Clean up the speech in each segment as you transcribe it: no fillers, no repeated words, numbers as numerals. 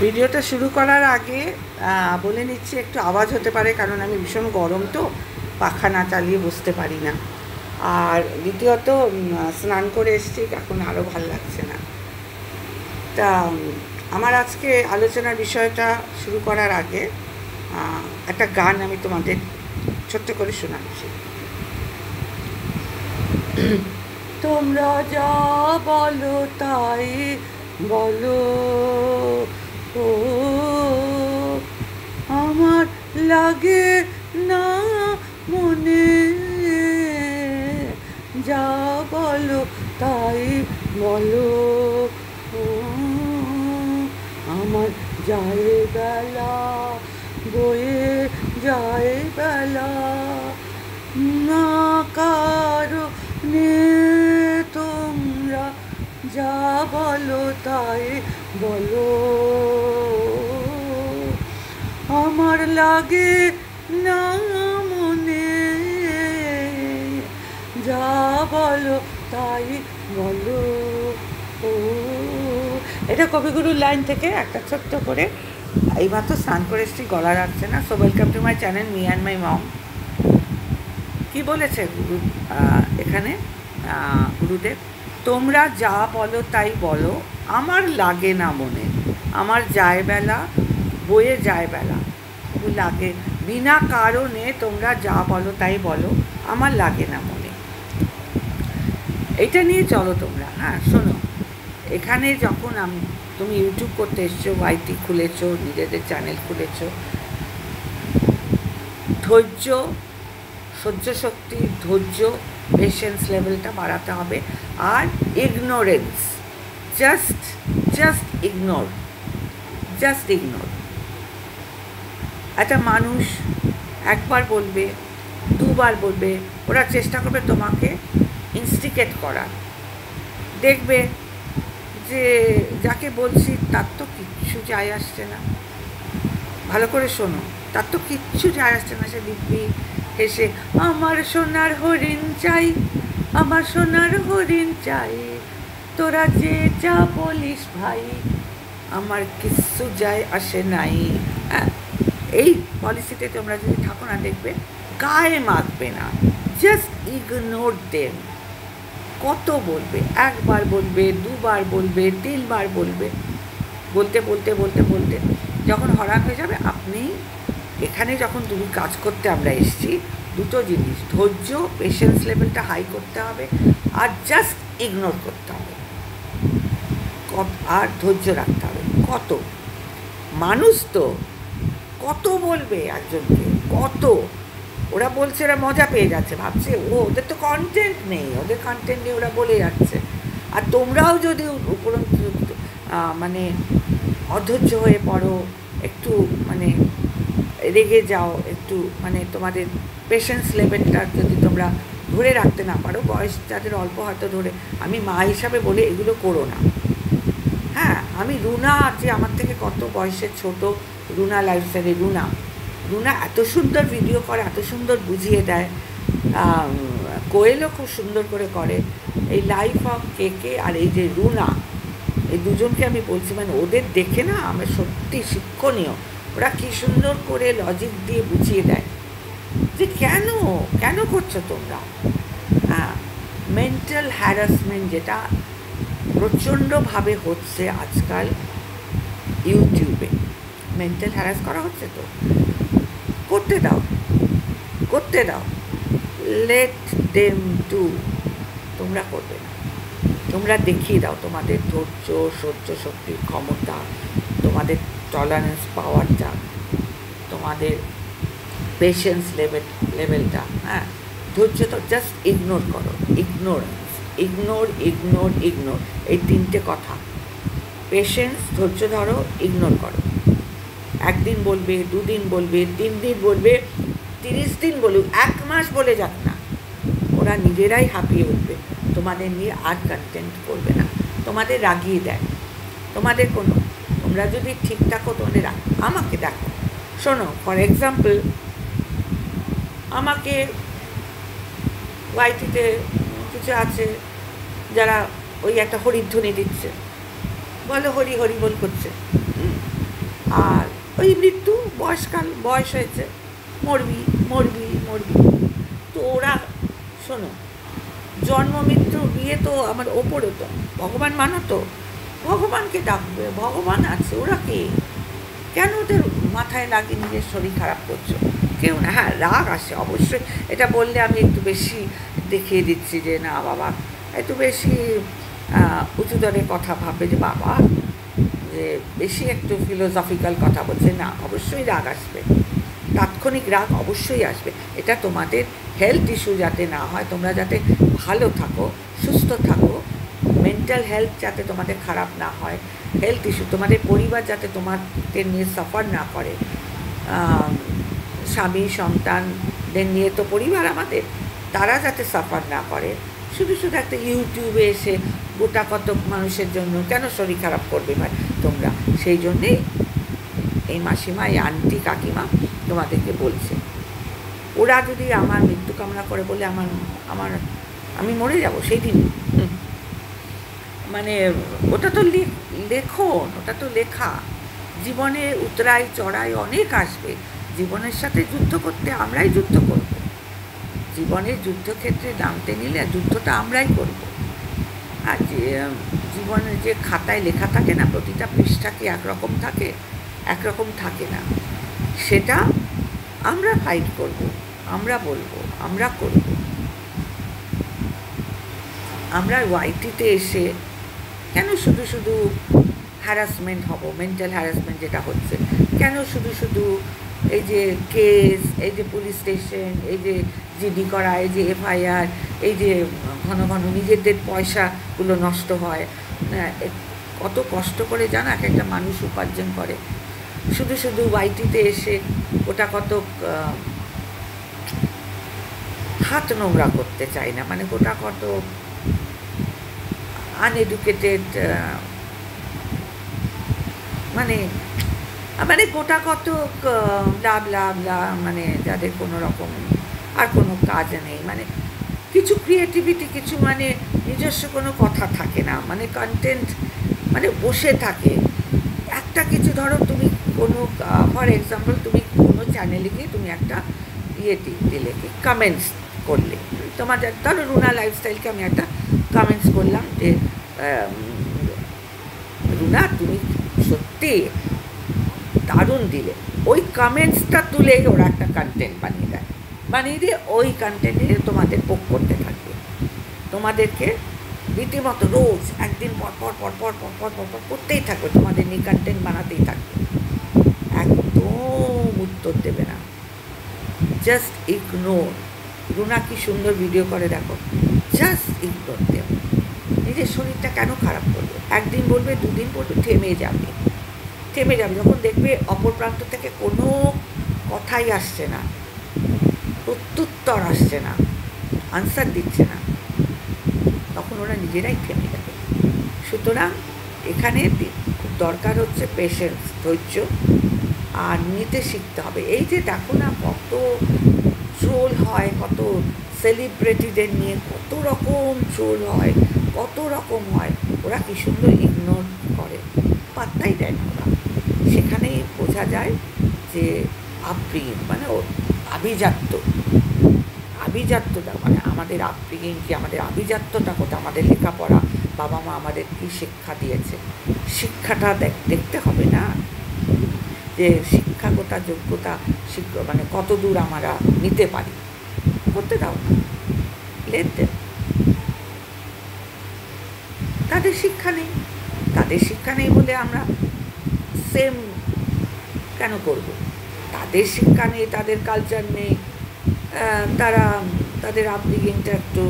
ভিডিওটা শুরু করার আগে বলে নিচ্ছি একটু আওয়াজ হতে পারে, কারণ আমি ভীষণ গরম তো, পাখা না চালিয়ে বসতে পারি না। আর দ্বিতীয়ত স্নান করে এসেছি, এখন আরও ভালো লাগছে না। তা আমার আজকে আলোচনার বিষয়টা শুরু করার আগে একটা গান আমি তোমাদের ছোট্ট করে শোনাচ্ছি। তোমরা যা বলো তাই বলো, ও আমার লাগে না মনে, যা বলো তাই বলো, ও আমার যায় বেলা বয়ে যায় বেলা, না কারো তোমরা যা বলো তাই বলো, আমার লাগে না মনে, যা বলো তাই বলো। ও এটা কবিগুরুর লাইন থেকে একটা ছোট্ট করে। এইবার তো স্নান করে এসেছি, গলা রাখছে না। So welcome to my channel me and my mom. কি বলেছে গুরু এখানে? গুরুদেব, তোমরা যা বলো তাই বলো, আমার লাগে না মনে, আমার যায় বেলা বয়ে যায় বেলা, লাগে বিনা কারণে তোমরা যা বলো তাই বলো, আমার লাগে না মনে। এটা নিয়ে চলো তোমরা। হ্যাঁ, শোনো, এখানে যখন তুমি ইউটিউব করতে এসছো, ওয়াইটি খুলেছো, নিজেদের চ্যানেল খুলেছো, ধৈর্য, সহ্য শক্তি, ধৈর্য, পেশেন্স লেভেলটা বাড়াতে হবে। আর ইগনোরেন্স, জাস্ট ইগনোর, একটা মানুষ একবার বলবে, দুবার বলবে, ওরা চেষ্টা করবে তোমাকে ইনস্টিগেট করার। দেখবে যে যাকে বলছি তার তো কিচ্ছু যায় আসছে না। ভালো করে শোনো, তার তো কিচ্ছু যায় আসছে না। সে দিব্যি হেসে আমার সোনার হরিণ চাই, আমার সোনার হরিণ চাই, তোরা যে যা বলিস ভাই, আমার কিচ্ছু যায় আসে নাই। এই পলিসিতে তোমরা যদি থাকো না, দেখবে গায়ে মাখবে না, জাস্ট ইগনোর দেম। কত বলবে? একবার বলবে, দুবার বলবে, তিনবার বলবে, বলতে বলতে বলতে বলতে যখন হরাক হয়ে যাবে আপনি। এখানে যখন তুমি কাজ করতে আমরা এসেছি, দুটো জিনিস, ধৈর্য, পেশেন্স লেভেলটা হাই করতে হবে, আর জাস্ট ইগনোর করতে হবে, আর ধৈর্য রাখতে হবে। কত মানুষ তো কত বলবে একজনকে, কত ওরা বলছে, ওরা মজা পেয়ে যাচ্ছে, ভাবছে ওদের তো কন্টেন্ট নেই, ওদের কন্টেন্ট নেই, ওরা বলে যাচ্ছে। আর তোমরাও যদি উপরন্তু মানে অধৈর্য হয়ে পড়ো, একটু মানে রেগে যাও, একটু মানে তোমাদের পেশেন্স লেভেলটা যদি তোমরা ধরে রাখতে না পারো, বয়স যাদের অল্প হয়তো ধরে, আমি মা হিসাবে বলে এগুলো করো না। হ্যাঁ, আমি রুনা, যে আমার থেকে কত বয়সের ছোট, রুনা লাইফস্টাইলে, রুনা এত সুন্দর ভিডিও করে, এত সুন্দর বুঝিয়ে দেয়। কোয়েলও খুব সুন্দর করে এই লাইফ অফ কে আর এই যে রুনা, এই দুজনকে আমি বলছি, মানে ওদের দেখে না আমার সত্যি শিক্ষণীয়। ওরা কী সুন্দর করে লজিক দিয়ে বুঝিয়ে দেয় যে কেন করছো তোমরা। মেন্টাল হ্যারাসমেন্ট যেটা প্রচণ্ডভাবে হচ্ছে আজকাল ইউটিউবে, মেন্টাল হ্যারাস করা হচ্ছে, তো করতে দাও, লেট দেম ডু। তোমরা করবে না, তোমরা দেখিয়ে দাও তোমাদের ধৈর্য, সহ্য শক্তির ক্ষমতা, তোমাদের টলারেন্স পাওয়ারটা, তোমাদের পেশেন্স লেভেলটা। হ্যাঁ, ধৈর্য তো জাস্ট ইগনোর করো, ইগনোর, এই তিনটে কথা। পেশেন্স, ধৈর্য ধরো, ইগনোর করো। একদিন বলবে, দুদিন বলবে, 3 দিন বলবে, 30 দিন বলুক, 1 মাস বলে যাক না, ওরা নিজেরাই হাঁপিয়ে উঠবে, তোমাদের নিয়ে আর কন্টেন্ট করবে না, তোমাদের রাগিয়ে দেয়। তোমরা যদি ঠিক থাকো, তোমাদের আমাকে দেখো, শোনো, ফর এক্সাম্পল, আমাকে ওয়াইটিতে কিছু আছে যারা ওই একটা হরিধ্বনি দিচ্ছে, বলো হরি হরি বল করছে, আর ওই মৃত্যু, বয়সকাল, বয়স হয়েছে, মরবি মরবি মরবি। তো ওরা শোনো, জন্ম মৃত্যু বিয়ে তো আমার ওপরে, তো ভগবান মানো তো, ভগবানকে ডাকবে, ভগবান আছে, ওরা কে? কেন ওদের মাথায় লাগিয়ে নিজের শরীর খারাপ করছো? কেউ না। হ্যাঁ, রাগ আসে অবশ্যই, এটা বললে আমি একটু বেশি দেখিয়ে দিচ্ছি যে না বাবা, একটু বেশি উঁচু দরে কথা ভাববে যে বাবা যে বেশি একটু ফিলোসফিক্যাল কথা বলছে। না, অবশ্যই রাগ আসবে, তাৎক্ষণিক রাগ অবশ্যই আসবে। এটা তোমাদের হেলথ ইস্যু যাতে না হয়, তোমরা যাতে ভালো থাকো, সুস্থ থাকো, মেন্টাল হেলথ যাতে তোমাদের খারাপ না হয়, হেলথ ইস্যু, তোমাদের পরিবার যাতে তোমাদের নিয়ে সাফার না করে, স্বামী সন্তানদের নিয়ে তো পরিবার আমাদের, তারা যাতে সাফার না করে। শুধু শুধু একটা ইউটিউবে এসে গোটা কত মানুষের জন্য কেন শরীর খারাপ করবে ভাই তোমরা? সেই জন্যেই এই মাসিমা, এই আন্টি, কাকিমা তোমাদেরকে বলছে, ওরা যদি আমার মৃত্যু কামনা করে বলে আমি মরে যাব সেই দিন, মানে ওটা তো লেখন, ওটা তো লেখা। জীবনে উতরাই চড়াই অনেক আসবে, জীবনের সাথে যুদ্ধ করতে আমরাই যুদ্ধ করব, জীবনের যুদ্ধক্ষেত্রে নামতে নিলে যুদ্ধটা আমরাই করব। আর যে জীবনের যে খাতায় লেখা থাকে না, প্রতিটা পৃষ্ঠা কি একরকম থাকে? একরকম থাকে না। সেটা আমরা ফাইট করব, আমরা বলবো, আমরা করব। আমরা ওয়াইটিতে এসে কেন শুধু শুধু হ্যারাসমেন্ট হব, মেন্টাল হ্যারাসমেন্ট যেটা হচ্ছে, কেন শুধু শুধু এই যে কেস, এই যে পুলিশ স্টেশন, এই যে জিডি করা, এই যে এফআইআর, এই যে ঘন ঘন নিজেদের পয়সাগুলো নষ্ট হয়, কত কষ্ট করে জানা এক একটা মানুষ উপার্জন করে, শুধু শুধু ওয়াইটিতে এসে ওটা কত হাত নোংরা করতে চাই না, মানে ওটা কত আনএডুকেটেড, মানে মানে গোটা কত লাভ লাভ লাভ, মানে যাদের কোনো রকম আর কোনো কাজ নেই, মানে কিছু ক্রিয়েটিভিটি, কিছু মানে নিজস্ব কোনো কথা থাকে না, মানে কন্টেন্ট মানে বসে থাকে একটা কিছু। ধরো তুমি কোনো ফর এক্সাম্পল তুমি কোনো চ্যানেলে গিয়ে তুমি একটা দিলে, কি কমেন্টস করলে, তোমাদের ধরো রুনা লাইফস্টাইলকে আমি একটা কমেন্টস করলাম যে রুনা তুমি সত্যি দারুণ দিলে, ওই কমেন্টসটা তুলে ওরা একটা কন্টেন্ট বানিয়ে দিয়ে ওই কন্টেন্টে তোমাদের পোক করতে থাকবে, তোমাদেরকে রীতিমতো রোজ একদিন পর পর পর পর পর পর পর পর করতেই থাকবে, তোমাদের নিয়ে কন্টেন্ট বানাতেই থাকবে, একদম উত্তর দেবে না, জাস্ট ইগনোর। রুনা কি সুন্দর ভিডিও করে দেখো, জাস্ট ইগনোর দেবে। নিজের শরীরটা কেন খারাপ করবে? একদিন বলবে, দুদিন বলবে, থেমে যাবে। যখন দেখবে অপর প্রান্ত থেকে কোনো কথাই আসছে না, প্রত্যুত্তর আসছে না, আনসার দিচ্ছে না, তখন ওরা নিজেরাই থেমে যাবে। সুতরাং এখানে খুব দরকার হচ্ছে পেশেন্স, ধৈর্য, আর নিতে শিখতে হবে। এই যে দেখো না কত ট্রোল হয়, কত সেলিব্রিটিদের নিয়ে কত রকম ট্রোল হয়, কত রকম হয়, ওরা কি সুন্দর ইগনোর করে, পাত্তাই দেয় না ওরা। সেখানেই বোঝা যায় যে আপব্রিঙিং মানে আভিজাত্যটা মানে আমাদের আপব্রিঙিং কি, আমাদের আভিজাত্যটা কোথায়, আমাদের লেখাপড়া, বাবা মা আমাদের কী শিক্ষা দিয়েছে, শিক্ষাটা দেখতে হবে না, যে শিক্ষাগত যোগ্যতা মানে কত দূর আমরা নিতে পারি, করতে দাও না, লেনতে। তাদের শিক্ষা নেই বলে আমরা সেম কেন করব? তাদের শিক্ষা নেই, তাদের কালচার নেই, তারা তাদের আপব্রিঙিংটা একটু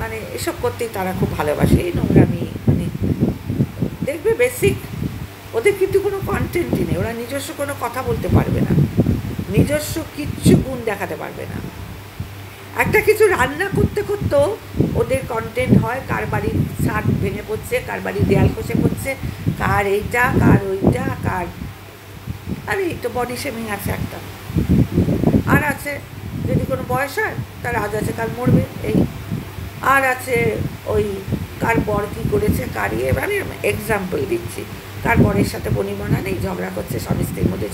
মানে এসব করতেই তারা খুব ভালোবাসে, এই নোংরামি, মানে দেখবে বেসিক ওদের কিন্তু কোনো কন্টেন্টই নেই, ওরা নিজস্ব কোনো কথা বলতে পারবে না, নিজস্ব কিচ্ছু গুণ দেখাতে পারবে না। একটা কিছু রান্না করতে করতেও ওদের কন্টেন্ট হয়, কার বাড়ির ছাদ ভেঙে পড়ছে, কার বাড়ির দেয়াল খসে পড়ছে, কার এইটা, কার ওইটা, কার আরে এই তো বডি শেমিং আছে একটা, আর আছে যদি কোনো বয়স হয় তার আজ আছে কাল মরবে, এই আর আছে ওই কার বর কী করেছে, কার আমি এক্সাম্পল দিচ্ছি, কার বরের সাথে বনিবনা নেই, ঝগড়া করছে স্বামী স্ত্রীর মধ্যে,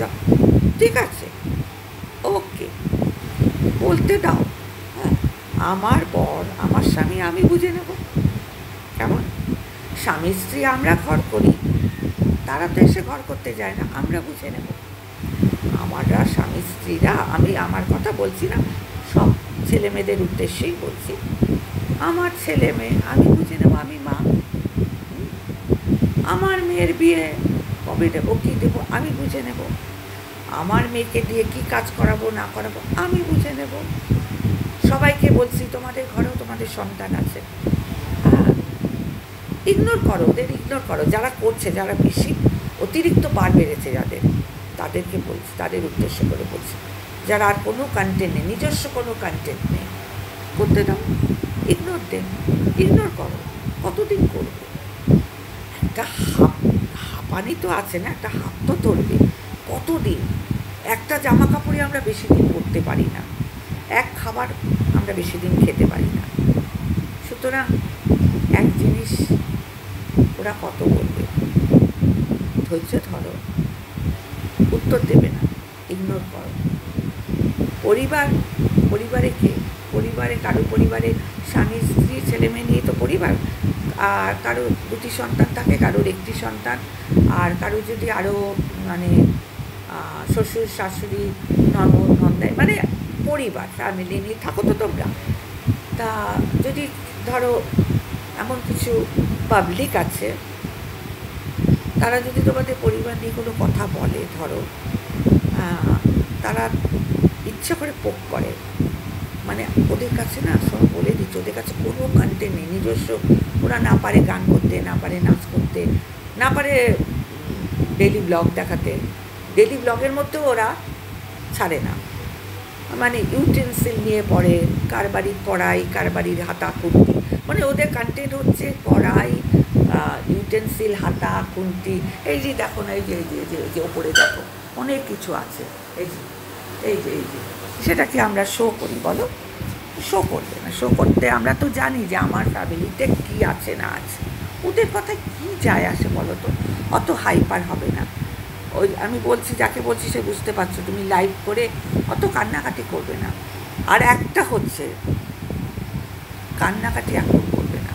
ঠিক আছে, ওকে, বলতে দাও। হ্যাঁ, আমার বর, আমার স্বামী, আমি বুঝে নেব। কেমন? স্বামী স্ত্রী আমরা ঘর করি, তারা তো এসে ঘর করতে যায় না, আমরা বুঝে নেব। আমরা স্বামী স্ত্রীরা, আমি আমার কথা বলছি না, সব ছেলে মেয়েদের উদ্দেশ্যেই বলছি, আমার ছেলে মেয়ে আমি বুঝে নেব, আমি মা। আমার মেয়ের বিয়ে কবে দেবো, কী দেবো, আমি বুঝে নেব। আমার মেয়েকে দিয়ে কী কাজ করাবো না করাবো আমি বুঝে নেব। সবাইকে বলছি, তোমাদের ঘরেও তোমাদের সন্তান আছে, হ্যাঁ, ইগনোর করো, ওদের ইগনোর করো। যারা করছে, যারা বেশি অতিরিক্ত বার বেড়েছে যাদের, তাদেরকে বলছি, তাদের উদ্দেশ্য করে বলছি, যারা আর কোনো কন্টেন্ট নেই, নিজস্ব কোনো কন্টেন্ট নেই, করতে দাও, ইগনোর দেন, ইগনোর করো। কতদিন করবে? একটা হাঁপানি তো আছে না, একটা হাত তো ধরবে। কতদিন? একটা জামা কাপড়ে আমরা বেশি দিন পরতে পারি না, এক খাবার আমরা বেশি দিন খেতে পারি না। সুতরাং এক জিনিস ওরা কত বলবে, ধৈর্য ধরো, উত্তর দেবে না, ইগনোর করো। পরিবারে কে? পরিবারে কারো পরিবারে স্বামী স্ত্রী ছেলে মেয়ে নিয়ে তো পরিবার, আর কারো দুটি সন্তান থাকে, কারোর একটি সন্তান, আর কারো যদি আরও মানে শ্বশুর শাশুড়ি ননদ নন্দাই, মানে পরিবার ফ্যামিলি নিয়ে থাকো তো তোমরা। তা যদি ধরো এমন কিছু পাবলিক আছে, তারা যদি তোমাদের পরিবার নিয়ে কোনো কথা বলে, ধরো তারা ইচ্ছা করে পোক করে, মানে ওদের কাছে না সব বলে দিচ্ছে, ওদের কাছে কোনো কন্টেন্ট নেই নিজস্ব, ওরা না পারে গান করতে, না পারে নাচ করতে, না পারে ডেলি ব্লগ দেখাতে, ডেলি ব্লগের মধ্যেও ওরা ছাড়ে না, মানে ইউটেন্সিল নিয়ে পড়ে, কার বাড়ির কড়াই, কার বাড়ির হাতা খুন্তি, মানে ওদের কন্টেন্ট হচ্ছে কড়াই, ইউটেন্সিল, হাতা খুন্তি। এই যে দেখো না, এই যে এই যে ওপরে দেখো অনেক কিছু আছে, এই যে এই যে এই যে সেটাকে আমরা শো করি, বলো? শো করবে না, শো করতে আমরা তো জানি যে আমার ফ্যামিলিতে কী আছে না আছে, ওদের কথায় কী যায় আসে বলো তো? অত হাইপার হবে না। ওই আমি বলছি, যাকে বলছি সে বুঝতে পারছো, তুমি লাইভ করে অত কান্নাকাটি করবে না। আর একটা হচ্ছে, কান্নাকাটি এখন করবে না,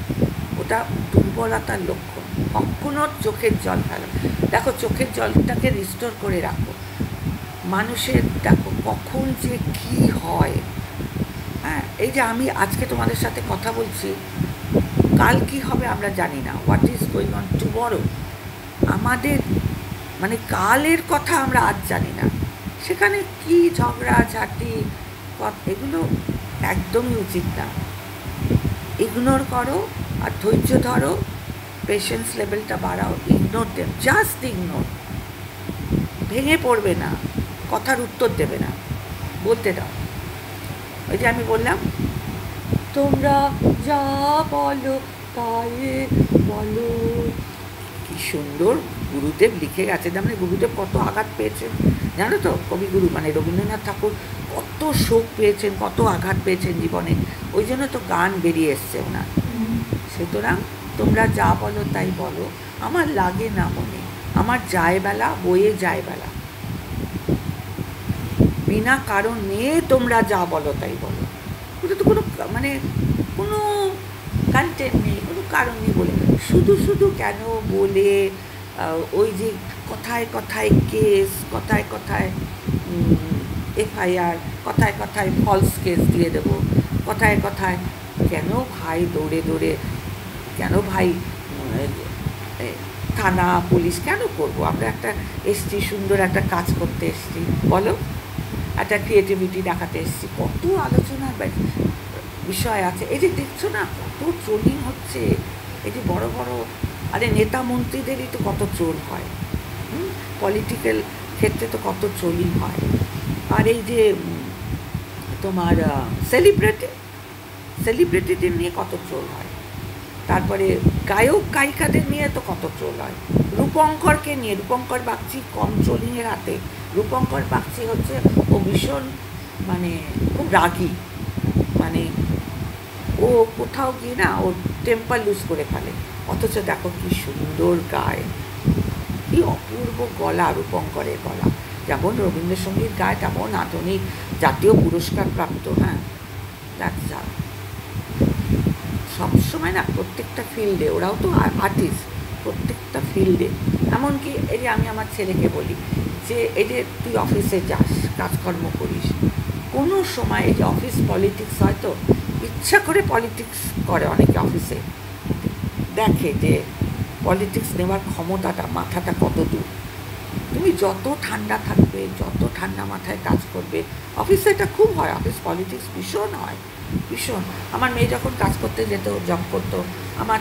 ওটা দুর্বলতার লক্ষণ। কখনো চোখের জল ফেলো, দেখো চোখের জলটাকে রিস্টোর করে রাখো। মানুষের দেখো কখন যে কী হয়, হ্যাঁ, এই যে আমি আজকে তোমাদের সাথে কথা বলছি, কাল কি হবে আমরা জানি না, what is going on tomorrow, আমাদের মানে কালের কথা আমরা আজ জানি না, সেখানে কি ঝগড়াঝাটি, এগুলো একদমই উচিত না। ইগনোর করো আর ধৈর্য ধরো, পেশেন্স লেভেলটা বাড়াও, ইগনোর দেন, জাস্ট ইগনোর। ভেঙে পড়বে না, কথার উত্তর দেবে না, বলতে দাও। ওই যে আমি বললাম, তোমরা যা বলো তাই বলো, কি সুন্দর গুরুদেব লিখে গেছে। মানে গুরুদেব কত আঘাত পেয়েছেন জানো তো, কবিগুরু মানে রবীন্দ্রনাথ ঠাকুর কত শোক পেয়েছেন, কত আঘাত পেয়েছেন জীবনে, ওই জন্য তো গান বেরিয়ে এসছে ওনার। সুতরাং তোমরা যা বলো তাই বলো, আমার লাগে না মনে, আমার যায় বেলা, বয়ে যায় বেলা, বিনা কারণে তোমরা যা বলো তাই বলো, ওটা তো কোনো মানে কোনো কন্টেন্ট নেই, কোনো কারণ নেই বলে শুধু শুধু কেন বলে, ওই যে কথায় কথায় কেস, কথায় কথায় এফআইআর, কথায় কথায় ফলস কেস দিয়ে দেবো, কথায় কথায় কেন ভাই দৌড়ে দৌড়ে, কেন ভাই থানা পুলিশ কেন করবো? আমরা একটা এসছি, সুন্দর একটা কাজ করতে এসছি, বলো, একটা ক্রিয়েটিভিটি দেখাতে এসছি, কত আলোচনার বিষয় আছে। এই যে দেখছো না কত ট্রোলিং হচ্ছে, এই যে বড় বড় আরে নেতা মন্ত্রীদেরই তো কত ট্রোল হয়, পলিটিক্যাল ক্ষেত্রে তো কত ট্রোলিং হয়। আর এই যে তোমার সেলিব্রিটিদের নিয়ে কত ট্রোল হয়, তারপরে গায়ক গায়িকাদের নিয়ে তো কত ট্রোল হয়, রূপঙ্করকে নিয়ে, রূপঙ্কর বাগচি কম ট্রোলিংয়ের হাতে। রূপঙ্কর বাগচি হচ্ছে ও ভীষণ মানে খুব রাগী, মানে ও কোথাও গিয়ে না, ওর টেম্পার লুজ করে ফেলে, অথচ দেখো কি সুন্দর গায়, কি অপূর্ব গলা, রূপঙ্করের গলা, যেমন রবীন্দ্রসঙ্গীত গায় তেমন আধুনিক জাতীয় পুরস্কার প্রাপ্ত। হ্যাঁ, দ্যাটস সবসময় না প্রত্যেকটা ফিল্ডে, ওরাও তো আর্টিস্ট, প্রত্যেকটা ফিল্ডে। এমনকি এই যে আমি আমার ছেলেকে বলি যে এই যে তুই অফিসে যাস, কাজকর্ম করিস, কোনো সময় এই যে অফিস পলিটিক্স, হয়তো ইচ্ছা করে পলিটিক্স করে অনেকে অফিসে, দেখে যে পলিটিক্স নেওয়ার ক্ষমতাটা, মাথাটা কত দূর। তুমি যত ঠান্ডা থাকবে, যত ঠান্ডা মাথায় কাজ করবে, অফিসে এটা খুব হয়, অফিস পলিটিক্স ভীষণ হয়, ভীষণ। আমার মেয়ে যখন কাজ করতে যেত, জব করতো, আমার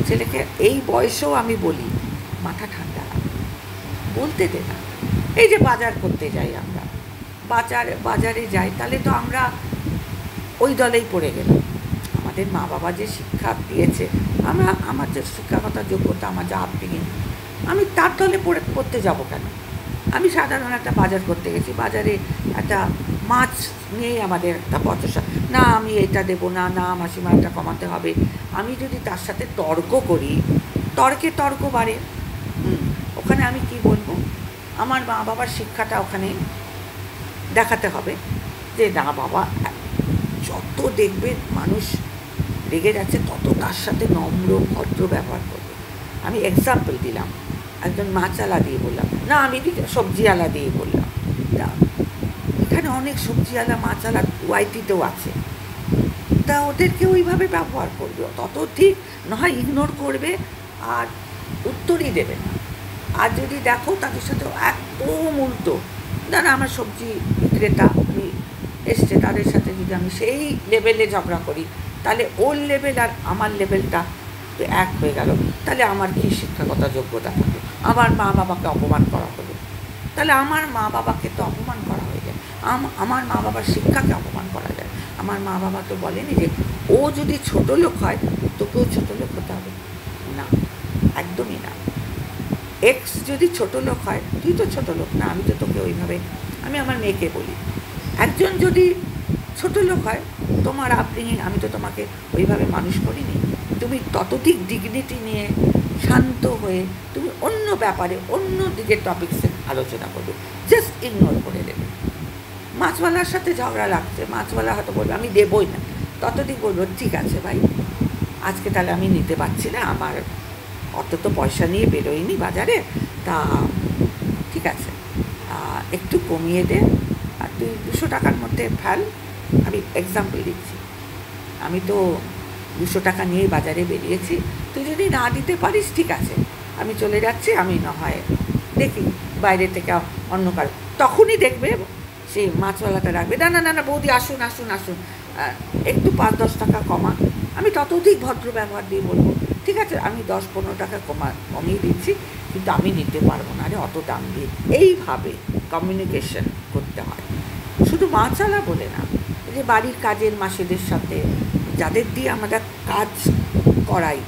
ছেলেকে এই বয়সেও আমি বলি মাথা ঠান্ডা বলতে দে না। এই যে বাজার করতে যাই আমরা, বাজারে যাই, তাহলে তো আমরা ওই দলেই পড়ে গেলাম। আমাদের মা বাবা যে শিক্ষা দিয়েছে, আমার যে শিক্ষাগত যোগ্যতা, আমার যা আপব্রিঙ্গিং, আমি তার দলে পড়তে যাব কেন? আমি সাধারণ একটা বাজার করতে গেছি, বাজারে একটা মাছ নিয়েই আমাদের একটা বচসা, না আমি এটা দেবো না, না মাসিমা এটা কমাতে হবে। আমি যদি তার সাথে তর্ক করি, তর্ক বাড়ে। ওখানে আমি কি বলবো? আমার মা বাবার শিক্ষাটা ওখানে দেখাতে হবে যে না বাবা, যত দেখবে মানুষ রেগে যাচ্ছে, তত তার সাথে নম্র ভদ্র ব্যবহার করবে। আমি এক্সাম্পল দিলাম, একজন মাছালা দিয়ে বললাম, না আমি সবজিওয়ালা দিয়ে বললাম, এখানে অনেক সবজিওয়ালা মাছালা ওয়াইটিতেও আছে, তা ওদেরকে ওইভাবে ব্যবহার করবে, তত ঠিক নয়, ইগনোর করবে আর উত্তরই দেবে না। আর যদি দেখো তাদের সাথে একদম উল্টো, না আমার সবজি বিক্রেতা আমি এসছে, তাদের সাথে যদি আমি সেই লেভেলে ঝগড়া করি, তাহলে ওর লেভেল আর আমার লেভেলটা তো এক হয়ে গেল, তাহলে আমার কী শিক্ষাগত যোগ্যতা থাকবে? আমার মা বাবাকে অপমান করা হলো, তাহলে আমার মা বাবাকে তো অপমান করা হয়ে যায়, আমার মা বাবার শিক্ষাকে অপমান করা যায়। আমার মা বাবা তো বলেনি যে ও যদি ছোট লোক হয় তোকেও ছোট লোক হতে হবে, না, একদমই না। এক্স যদি ছোট লোক হয়, তুই তো ছোট লোক না, আমি তো তোকে ওইভাবে, আমি আমার মেয়েকে বলি, একজন যদি ছোট লোক হয়, তোমার আপব্রিঙ্গিং, আমি তো তোমাকে ওইভাবে মানুষ করিনি, তুমি ততোধিক ডিগনিটি নিয়ে শান্ত হয়ে তুমি অন্য ব্যাপারে, অন্য দিকের টপিক্সে আলোচনা করবে, জাস্ট ইগনোর করে দেবে। মাছওয়ালার সাথে ঝগড়া লাগছে, মাছওয়ালা হয়তো বলবে আমি দেবই না, ততদিক বলবো ঠিক আছে ভাই, আজকে তাহলে আমি নিতে পারছি না, আমার অত তো পয়সা নিয়ে বেরোয়নি বাজারে, তা ঠিক আছে একটু কমিয়ে দে, আর তুই 200 টাকার মধ্যে ফেল। আমি এক্সাম্পল দিচ্ছি, আমি তো 200 টাকা নিয়েই বাজারে বেরিয়েছি, তুই যদি না দিতে পারিস ঠিক আছে, আমি চলে যাচ্ছি, আমি না হয় দেখি বাইরে থেকে অন্য কারো। তখনই দেখবে সেই মাছওয়ালাটা রাখবে, না না না না বৌদি আসুন আসুন আসুন, একটু 5-10 টাকা কমা। আমি ততোধিক ভদ্র ব্যবহার দিয়ে বলবো ঠিক আছে আমি 10-15 টাকা কমিয়ে দিচ্ছি, কিন্তু আমি নিতে পারবো না, আরে অত দাম দিয়ে। এইভাবে কমিউনিকেশন করতে হয়, শুধু মাছওয়ালা বলে না, যে বাড়ির কাজের মাসিদের সাথে, যাদের দিয়ে আমরা কাজ করাই,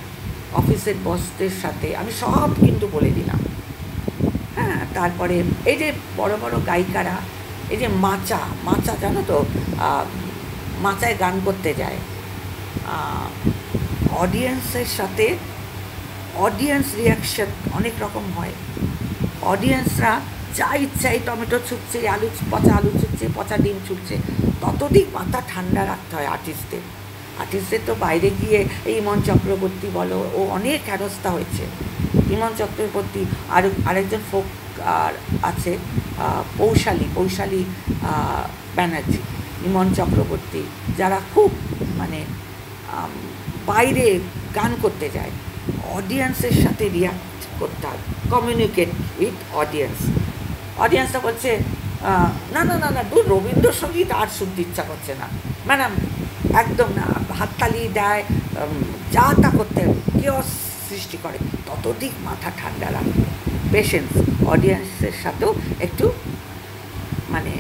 অফিসের বসদের সাথে, আমি সব কিন্তু বলে দিলাম। হ্যাঁ, তারপরে এই যে বড় বড় গায়িকারা, এই যে মাচা জানো তো, মাচায় গান করতে যায়, অডিয়েন্সের সাথে অডিয়েন্স রিয়াকশন অনেক রকম হয়, অডিয়েন্সরা যা ইচ্ছাই টমেটো ছুটছে, পচা আলু ছুটছে, পচা ডিম ছুটছে, ততদিক মাথা ঠান্ডা রাখতে হয় আর্টিস্টদের তো বাইরে গিয়ে এই ইমন চক্রবর্তী বলো, ও অনেক হেনস্থা হয়েছে। ইমন চক্রবর্তী, আরেকজন ফোক আছে পৌশালী ব্যানার্জি, ইমন চক্রবর্তী, যারা খুব মানে বাইরে গান করতে যায়, অডিয়েন্সের সাথে রিয়াক্ট করতে হয়, কমিউনিকেট উইথ অডিয়েন্সটা বলছে না না না না দূর রবীন্দ্রসঙ্গীত আর শুনতে ইচ্ছা করছে না ম্যাডাম, একদম না, হাততালি দেয়, যা তা করতে কেওস সৃষ্টি করে, ততদিক মাথা ঠান্ডা রাখবে, পেশেন্স, অডিয়েন্সের সাথেও একটু মানে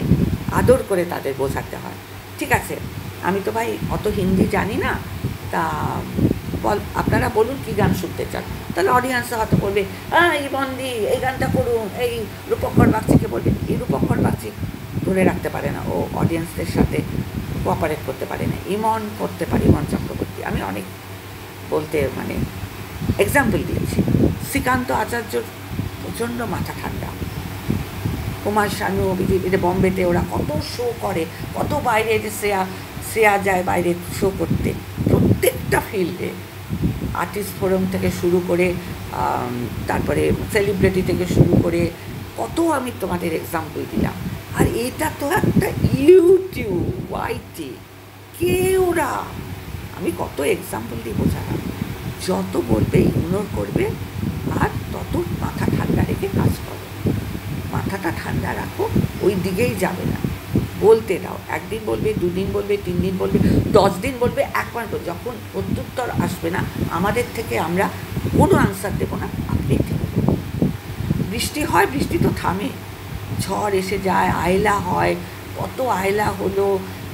আদর করে তাদের বোঝাতে হয়। ঠিক আছে, আমি তো ভাই অত হিন্দি জানি না, তা আপনারা বলুন কী গান শুনতে চান, তাহলে অডিয়েন্সরা হয়তো বলবে এই বন্দি এই গানটা করুন, এই রূপঙ্কর বাগচিকে বলবে, এই রূপঙ্কর বাগচি ধরে রাখতে পারে না, ও অডিয়েন্সদের সাথে কোঅপারেট করতে পারে না, ইমন করতে পারে, ইমন চক্রবর্তী, আমি অনেক বলতে মানে এক্সাম্পল দিচ্ছি। শ্রীকান্ত আচার্যর প্রচণ্ড মাথা ঠান্ডা, কুমার শানু, অভিজিৎ, এটা বম্বেতে ওরা কত শো করে, কত বাইরে যে শ্রেয়া যায় বাইরে শো করতে, প্রত্যেকটা ফিল্ডে, আর্টিস্ট ফোরাম থেকে শুরু করে তারপরে সেলিব্রিটি থেকে শুরু করে কত আমি তোমাদের এক্সাম্পল দিলাম। আর এটা তো একটা ইউটিউব ওয়াইটি, কে ওরা, আমি কত এক্সাম্পল দিয়ে বোঝালাম। যত বলবে ইগনোর করবে আর তত মাথা ঠান্ডা রেখে কাজ করো। মাথাটা ঠান্ডা রাখো, ওই দিকেই যাবে না, বলতে দাও। একদিন বলবে, দুদিন বলবে, 3 দিন বলবে, 10 দিন বলবে, 1 মাস বলবে, যখন প্রত্যুত্তর আসবে না আমাদের থেকে আমরা কোনো আনসার দেবো না, আপনি থেমে দেবো। বৃষ্টি হয়, বৃষ্টি তো থামে, ঝড় এসে যায়, আয়লা হয়, কত আয়লা হলো,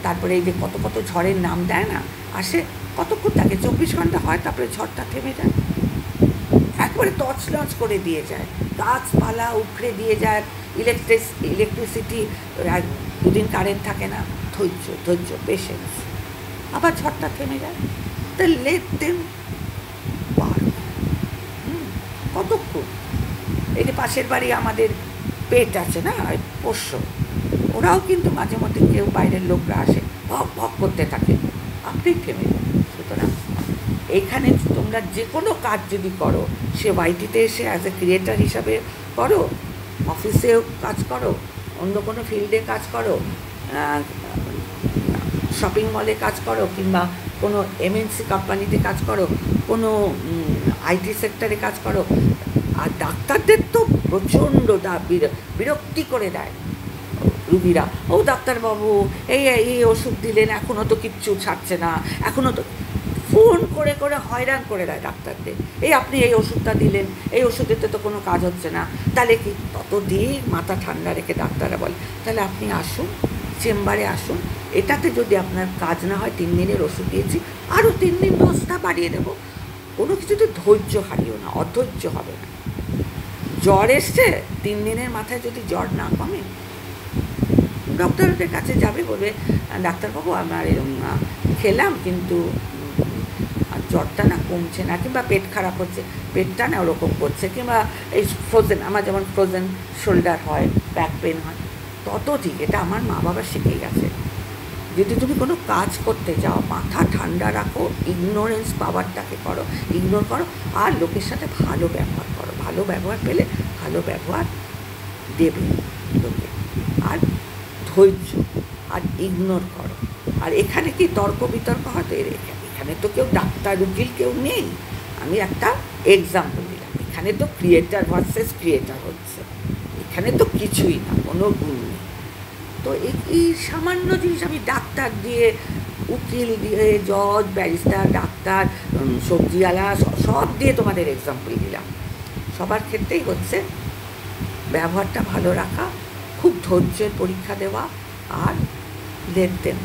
তারপরে এই যে কত কত ঝড়ের নাম দেয় না, আসে কতক্ষণ থাকে, 24 ঘন্টা হয়, তারপরে ঝড়টা থেমে যায়, একবারে টর্চ লঞ্চ করে দিয়ে যায়, গাছপালা উপড়ে দিয়ে যায়, ইলেকট্রিসিটি, 2 দিন কারেন্ট থাকে না, ধৈর্য পেশেন্স, আবার ঝড়টা থেমে যায়। তা লেট দেম ওয়ার্ক। কতক্ষণ? এই যে পাশের বাড়ি আমাদের পেট আছে না, পোষ্য, ওরাও কিন্তু মাঝে মধ্যে কেউ বাইরের লোকরা আসে, ভক ভক করতে থাকে, আপনি থেমে যান। সুতরাং এইখানে তোমরা যে কোনো কাজ যদি করো, সে ওয়াইটিতে এসে অ্যাজ এ ক্রিয়েটার হিসাবে করো, অফিসেও কাজ করো, অন্য কোনো ফিল্ডে কাজ করো, শপিং মলে কাজ করো, কিংবা কোনো এমএনসি কোম্পানিতে কাজ করো, কোনো আইটি সেক্টরে কাজ করো। আর ডাক্তারদের তো প্রচণ্ড বিরক্তি করে দেয় রুগীরা, ও ডাক্তারবাবু এই ওষুধ দিলেন, এখনও তো কিচ্ছু ছাড়ছে না, এখনও তো, ফোন করে করে হয়রান করে দেয় ডাক্তারদের, এই আপনি এই ওষুধটা দিলেন, এই ওষুধেতে তো কোনো কাজ হচ্ছে না, তাহলে কি? ততদিন মাথা ঠান্ডা রেখে ডাক্তাররা বলে, তাহলে আপনি আসুন, চেম্বারে আসুন, এটাতে যদি আপনার কাজ না হয় 3 দিনের ওষুধ দিয়েছি, আরও 3 দিন ডোজটা বাড়িয়ে দেবো। কোনো কিছুতে ধৈর্য হারিও না, অধৈর্য হবে না। জ্বর এসছে, 3 দিনের মাথায় যদি জ্বর না কমে, ডক্টরের কাছে যাবে, বলবে ডাক্তারবাবু আমার এরকম খেলাম কিন্তু জ্বরটা না কমছে না, কিংবা পেট খারাপ হচ্ছে, পেটটা না ওরকম করছে, কিংবা এই ফ্রোজেন, আমার যেমন ফ্রোজেন শোল্ডার হয়, ব্যাক পেন হয়, তত ঠিক। এটা আমার মা বাবা শিখে গেছে। যদি তুমি কোনো কাজ করতে যাও, মাথা ঠান্ডা রাখো, ইগনোরেন্স পাওয়ারটাকে করো, ইগনোর করো, আর লোকের সাথে ভালো ব্যবহার করো। ভালো ব্যবহার পেলে ভালো ব্যবহার দেবে লোকে। আর ধৈর্য, আর ইগনোর করো। আর এখানে কি তর্ক বিতর্ক হয়তো এখানে তো কেউ ডাক্তার উকিল কেউ নেই, আমি একটা এক্সাম্পল দিলাম। এখানে তো ক্রিয়েটার ভার্সেস ক্রিয়েটার হচ্ছে, এখানে তো কিছুই না, কোনো গুণ নেই। তো এই সামান্য জিনিস আমি ডাক্তার দিয়ে, উকিল দিয়ে, জজ, ব্যারিস্টার, ডাক্তার, সবজিওয়ালা, সব দিয়ে তোমাদের এক্সাম্পল দিলাম। সবার ক্ষেত্রেই হচ্ছে ব্যবহারটা ভালো রাখা, খুব ধৈর্যের পরীক্ষা দেওয়া, আর লেনদেন।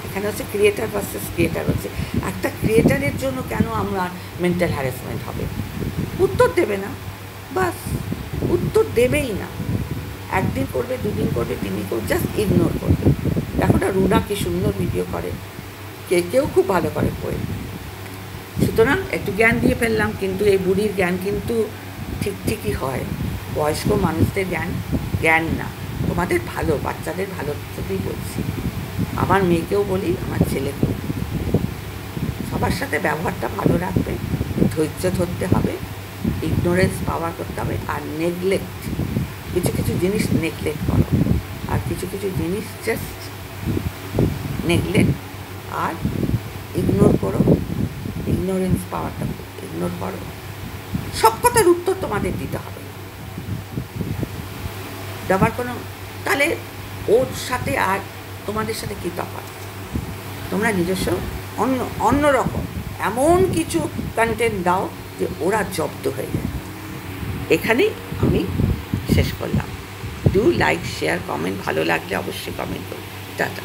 এখানে হচ্ছে ক্রিয়েটার ভার্সেস ক্রিয়েটার হচ্ছে। একটা ক্রিয়েটারের জন্য কেন আমার মেন্টাল হ্যারাসমেন্ট হবে? উত্তর দেবে না, বাস, উত্তর দেবেই না। 1 দিন করবে, 2 দিন করবে, 3 দিন করবে, জাস্ট ইগনোর করবে। দেখো না, রুনা কি সুন্দর ভিডিও করে, কেউ খুব ভালো করে পোয়েম। সুতরাং একটু জ্ঞান দিয়ে ফেললাম, কিন্তু এই বুড়ির জ্ঞান কিন্তু ঠিকই হয়, বয়স্ক মানুষদের জ্ঞান না। তোমাদের ভালো, বাচ্চাদের ভালো থেকেই বলছি, আমার মেয়েকেও বলি, আমার ছেলেকেও। সবার সাথে ব্যবহারটা ভালো রাখবে, ধৈর্য ধরতে হবে, ইগনোরেন্স পাওয়ার করতে হবে, আর নেগলেক্ট, কিছু জিনিস নেগলেক্ট করো, আর কিছু জিনিস জাস্ট নেগলেক্ট আর ইগনোর করো। ইগনোরেন্স পাওয়ারটা ইগনোর করো। সব কথার উত্তর তোমাদের দিতে হবে দেওয়ার কোনো, তাহলে ওর সাথে আর তোমাদের সাথে কী তফাৎ? তোমরা নিজস্ব অন্যরকম এমন কিছু কন্টেন্ট দাও যে ওরা জব্দ হয়ে যায়। এখানেই আমি শেষ করলাম। ডু লাইক, শেয়ার, কমেন্ট, ভালো লাগলে অবশ্যই কমেন্ট করো। টাটা।